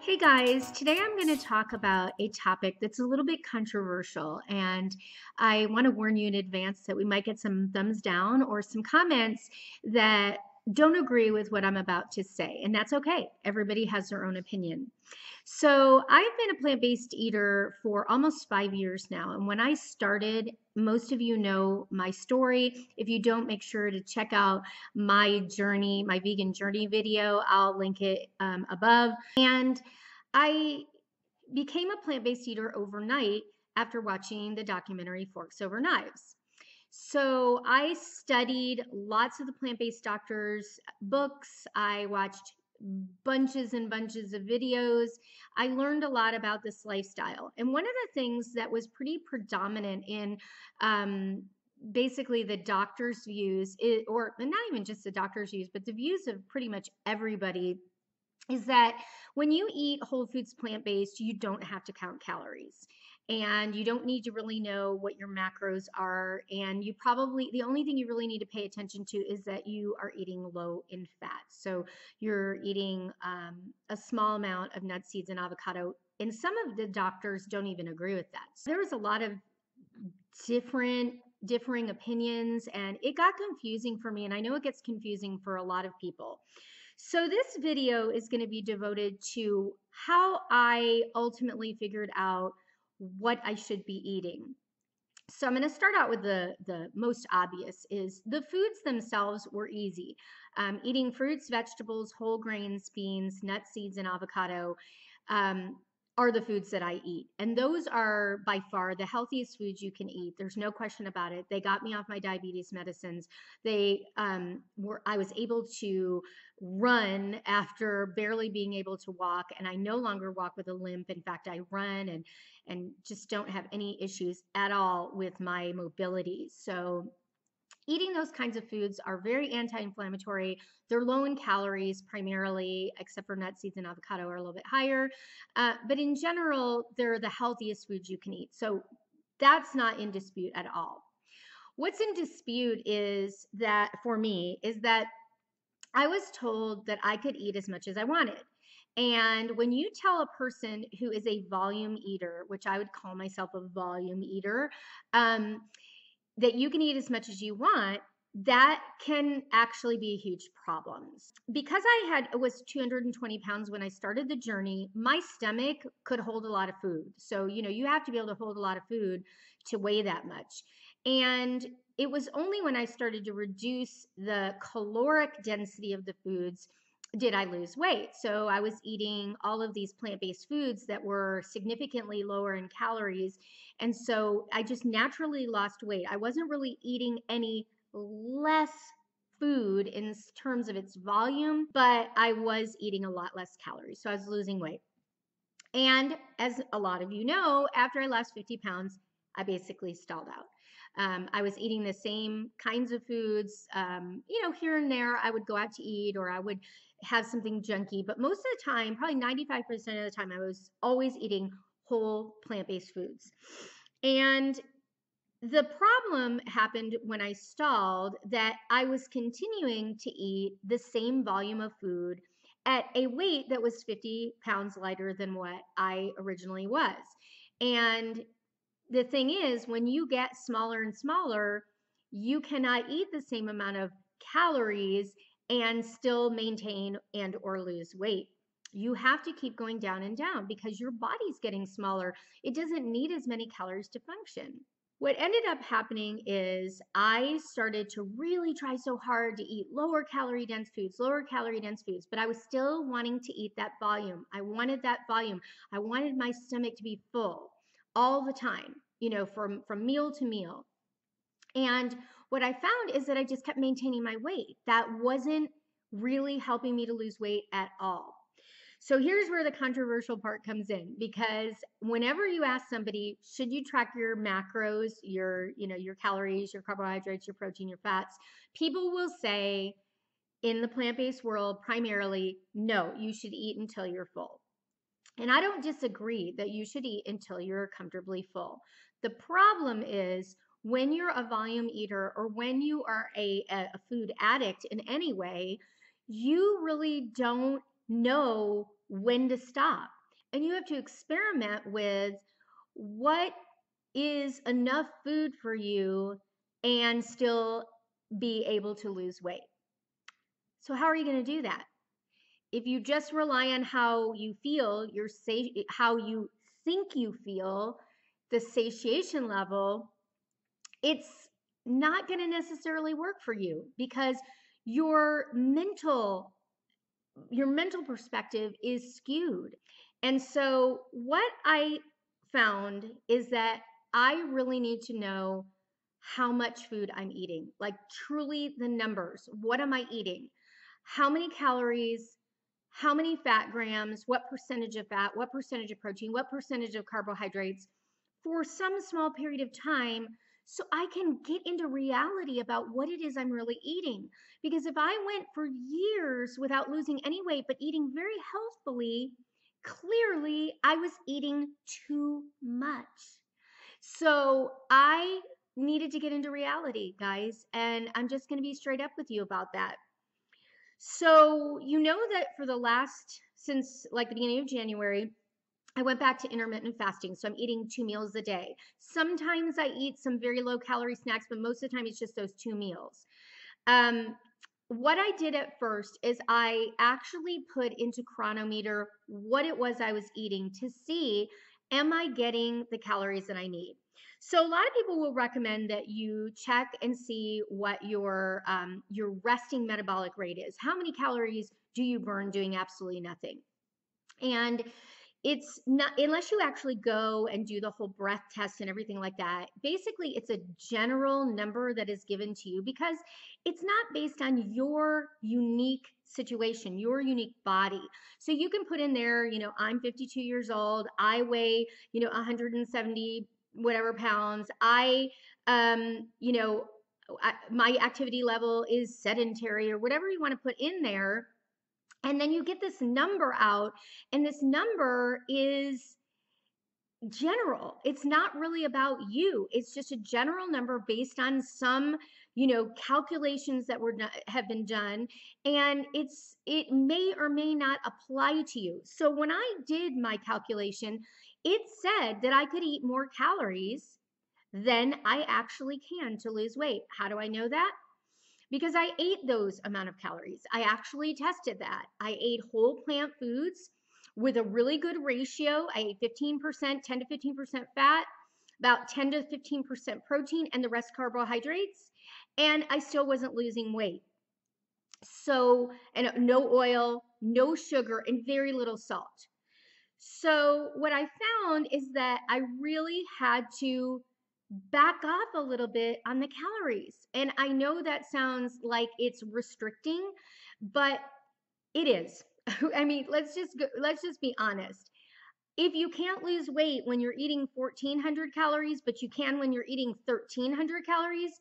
Hey guys, today I'm going to talk about a topic that's a little bit controversial, and I want to warn you in advance that we might get some thumbs down or some comments that don't agree with what I'm about to say, and that's okay. Everybody has their own opinion. So, I've been a plant-based eater for almost 5 years now, and when I started, most of you know my story. If you don't, make sure to check out my journey, my vegan journey video. I'll link it above. And I became a plant-based eater overnight after watching the documentary Forks Over Knives. So I studied lots of the plant-based doctors' books. I watched bunches and bunches of videos. I learned a lot about this lifestyle. And one of the things that was pretty predominant in basically the doctors' views, or not even just the doctors' views, but the views of pretty much everybody, is that when you eat whole foods plant-based, you don't have to count calories and you don't need to really know what your macros are. And you probably, the only thing you really need to pay attention to is that you are eating low in fat. So you're eating a small amount of nuts, seeds, and avocado. And some of the doctors don't even agree with that. So there was a lot of differing opinions, and it got confusing for me. And I know it gets confusing for a lot of people. So this video is going to be devoted to how I ultimately figured out what I should be eating. So I'm going to start out with the most obvious. Is the foods themselves were easy. Eating fruits, vegetables, whole grains, beans, nuts, seeds, and avocado are the foods that I eat. And those are by far the healthiest foods you can eat. There's no question about it. They got me off my diabetes medicines. I was able to run after barely being able to walk, and I no longer walk with a limp. In fact, I run and just don't have any issues at all with my mobility. So eating those kinds of foods are very anti-inflammatory. They're low in calories primarily, except for nuts, seeds, and avocado are a little bit higher. But in general, they're the healthiest foods you can eat. So that's not in dispute at all. What's in dispute is that, for me, is that I was told that I could eat as much as I wanted. And when you tell a person who is a volume eater, which I would call myself a volume eater, that you can eat as much as you want, that can actually be a huge problem. Because I was 220 pounds when I started the journey, my stomach could hold a lot of food. So, you have to be able to hold a lot of food to weigh that much. And it was only when I started to reduce the caloric density of the foods did I lose weight. So I was eating all of these plant-based foods that were significantly lower in calories. And so I just naturally lost weight. I wasn't really eating any less food in terms of its volume, but I was eating a lot less calories. So I was losing weight. And as a lot of you know, after I lost 50 pounds, I basically stalled out. I was eating the same kinds of foods. Here and there, I would go out to eat or I would have something junky. But most of the time, probably 95% of the time, I was always eating whole plant-based foods. And the problem happened when I stalled, that I was continuing to eat the same volume of food at a weight that was 50 pounds lighter than what I originally was. And the thing is, when you get smaller and smaller, you cannot eat the same amount of calories and still maintain and or lose weight. You have to keep going down and down because your body's getting smaller. It doesn't need as many calories to function. What ended up happening is I started to really try so hard to eat lower calorie dense foods, but I was still wanting to eat that volume. I wanted that volume. I wanted my stomach to be full all the time, from meal to meal. And what I found is that I just kept maintaining my weight. That wasn't really helping me to lose weight at all. So here's where the controversial part comes in, because whenever you ask somebody, should you track your macros, your calories, your carbohydrates, your protein, your fats, people will say in the plant-based world, primarily, no, you should eat until you're full. And I don't disagree that you should eat until you're comfortably full. The problem is when you're a volume eater or when you are a food addict in any way, you really don't know when to stop. And you have to experiment with what is enough food for you and still be able to lose weight. So how are you going to do that? If you just rely on how you feel, how you think you feel, the satiation level, it's not going to necessarily work for you because your mental your mental perspective is skewed. And so what I found is that I really need to know how much food I'm eating, like truly the numbers. What am I eating? How many calories? How many fat grams? What percentage of fat? What percentage of protein? What percentage of carbohydrates for some small period of time so I can get into reality about what it is I'm really eating. Because if I went for years without losing any weight, but eating very healthfully, clearly I was eating too much. So I needed to get into reality, guys. And I'm just going to be straight up with you about that. So, you know that for the last, since like the beginning of January, I went back to intermittent fasting. So I'm eating 2 meals a day. Sometimes I eat some very low calorie snacks, but most of the time it's just those 2 meals. Um, what I did at first is I actually put into Chronometer what it was I was eating to see, am I getting the calories that I need? So a lot of people will recommend that you check and see what your resting metabolic rate is. How many calories do you burn doing absolutely nothing? And it's not, unless you actually go and do the whole breath test and everything like that. Basically, it's a general number that is given to you because it's not based on your unique situation, your unique body. So you can put in there, I'm 52 years old, I weigh, 170 whatever pounds. My activity level is sedentary or whatever you want to put in there, and then you get this number out, and this number is general. It's not really about you. It's just a general number based on some, calculations that have been done, and it may or may not apply to you. So when I did my calculation, it said that I could eat more calories than I actually can to lose weight. How do I know that? Because I ate those amount of calories. I actually tested that. I ate whole plant foods with a really good ratio. I ate 15%, 10 to 15% fat, about 10 to 15% protein, and the rest carbohydrates. And I still wasn't losing weight. So, and no oil, no sugar, and very little salt. So, what I found is that I really had to back off a little bit on the calories. And I know that sounds like it's restricting, but it is. I mean, let's just be honest. If you can't lose weight when you're eating 1400 calories, but you can when you're eating 1300 calories,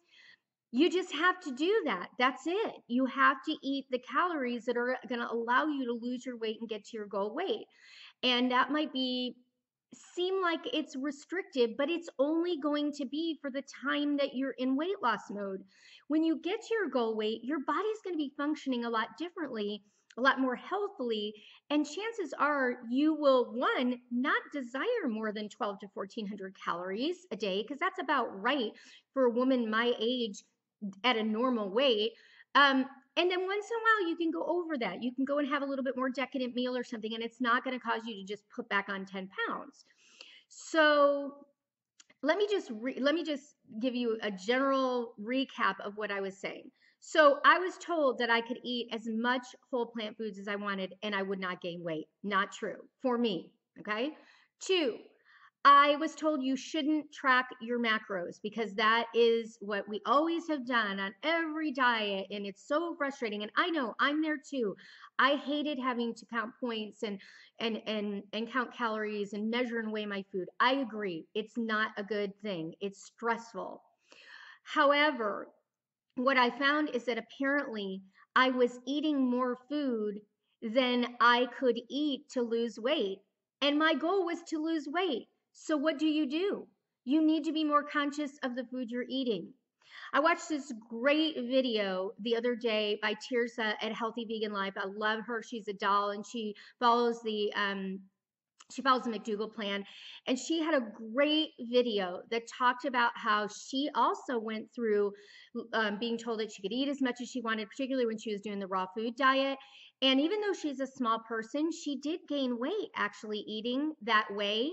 you just have to do that. That's it. You have to eat the calories that are going to allow you to lose your weight and get to your goal weight. And that might seem like it's restrictive, but it's only going to be for the time that you're in weight loss mode. When you get to your goal weight, your body's going to be functioning a lot differently, a lot more healthily, and chances are you will, one, not desire more than 12 to 1400 calories a day, because that's about right for a woman my age at a normal weight. And then once in a while, you can go over that. You can go and have a little bit more decadent meal or something, and it's not going to cause you to just put back on 10 pounds. So let me just give you a general recap of what I was saying. So I was told that I could eat as much whole plant foods as I wanted, and I would not gain weight. Not true for me. Okay. 2, I was told you shouldn't track your macros because that is what we always have done on every diet, and it's so frustrating. And I know I'm there too. I hated having to count points and count calories and measure and weigh my food. I agree. It's not a good thing. It's stressful. However, what I found is that apparently I was eating more food than I could eat to lose weight. And my goal was to lose weight. So what do? You need to be more conscious of the food you're eating. I watched this great video the other day by Tirsa at Healthy Vegan Life. I love her. She's a doll, and she follows the McDougall plan, and she had a great video that talked about how she also went through being told that she could eat as much as she wanted, particularly when she was doing the raw food diet. And even though she's a small person, she did gain weight actually eating that way.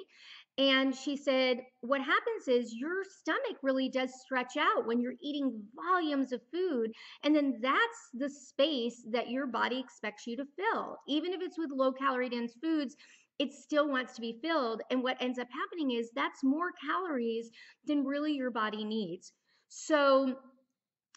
And she said, what happens is your stomach really does stretch out when you're eating volumes of food. And then that's the space that your body expects you to fill. Even if it's with low calorie dense foods, it still wants to be filled. And what ends up happening is that's more calories than really your body needs. So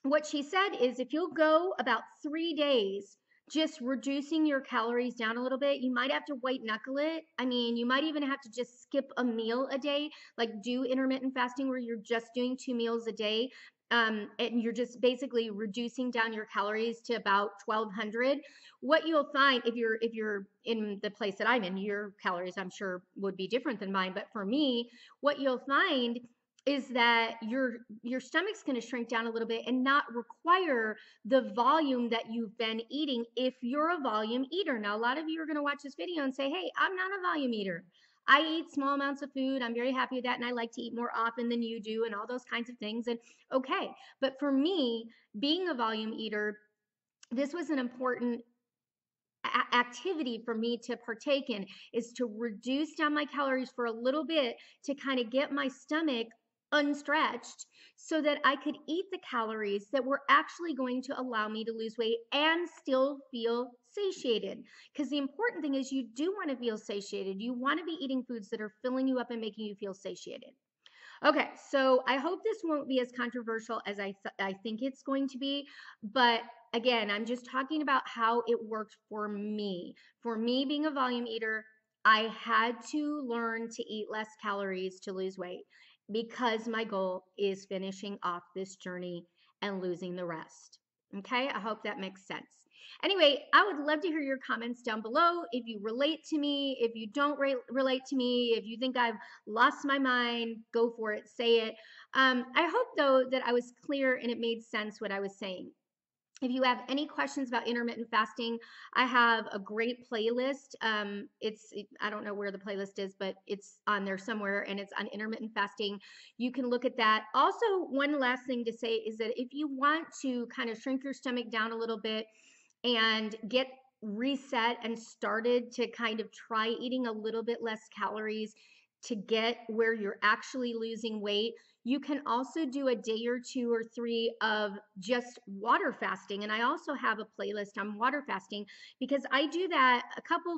what she said is if you'll go about 3 days just reducing your calories down a little bit, you might have to white knuckle it. I mean, you might even have to just skip a meal a day, like do intermittent fasting where you're just doing 2 meals a day. And you're just basically reducing down your calories to about 1200. What you'll find if you're in the place that I'm in, your calories I'm sure would be different than mine, but for me, what you'll find is that your stomach's going to shrink down a little bit and not require the volume that you've been eating if you're a volume eater. Now, a lot of you are going to watch this video and say, hey, I'm not a volume eater. I eat small amounts of food. I'm very happy with that. And I like to eat more often than you do and all those kinds of things. And okay. But for me, being a volume eater, this was an important activity for me to partake in, is to reduce down my calories for a little bit to kind of get my stomach unstretched so that I could eat the calories that were actually going to allow me to lose weight and still feel satiated. Because the important thing is you do want to feel satiated. You want to be eating foods that are filling you up and making you feel satiated. Okay, so I hope this won't be as controversial as I think it's going to be, but again, I'm just talking about how it worked for me. For me being a volume eater, I had to learn to eat less calories to lose weight because my goal is finishing off this journey and losing the rest. Okay, I hope that makes sense. Anyway, I would love to hear your comments down below. If you relate to me, if you don't relate to me, if you think I've lost my mind, go for it, say it. I hope, though, that I was clear and it made sense what I was saying. If you have any questions about intermittent fasting, I have a great playlist. I don't know where the playlist is, but it's on there somewhere, and it's on intermittent fasting. You can look at that. Also, one last thing to say is that if you want to kind of shrink your stomach down a little bit and get reset and started to kind of try eating a little bit less calories to get where you're actually losing weight, you can also do a day or 2 or 3 of just water fasting. And I also have a playlist on water fasting because I do that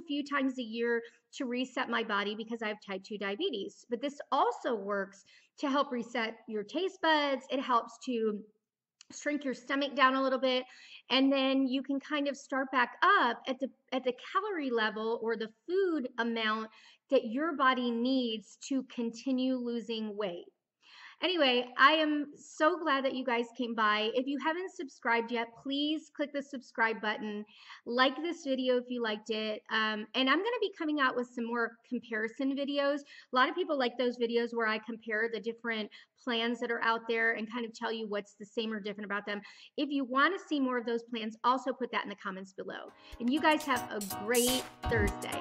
few times a year to reset my body because I have type 2 diabetes. But this also works to help reset your taste buds. It helps to shrink your stomach down a little bit, and then you can kind of start back up at the calorie level or the food amount that your body needs to continue losing weight. Anyway, I am so glad that you guys came by. If you haven't subscribed yet, please click the subscribe button. Like this video if you liked it. And I'm going to be coming out with some more comparison videos. A lot of people like those videos where I compare the different plans that are out there and kind of tell you what's the same or different about them. If you want to see more of those plans, also put that in the comments below. And you guys have a great Thursday.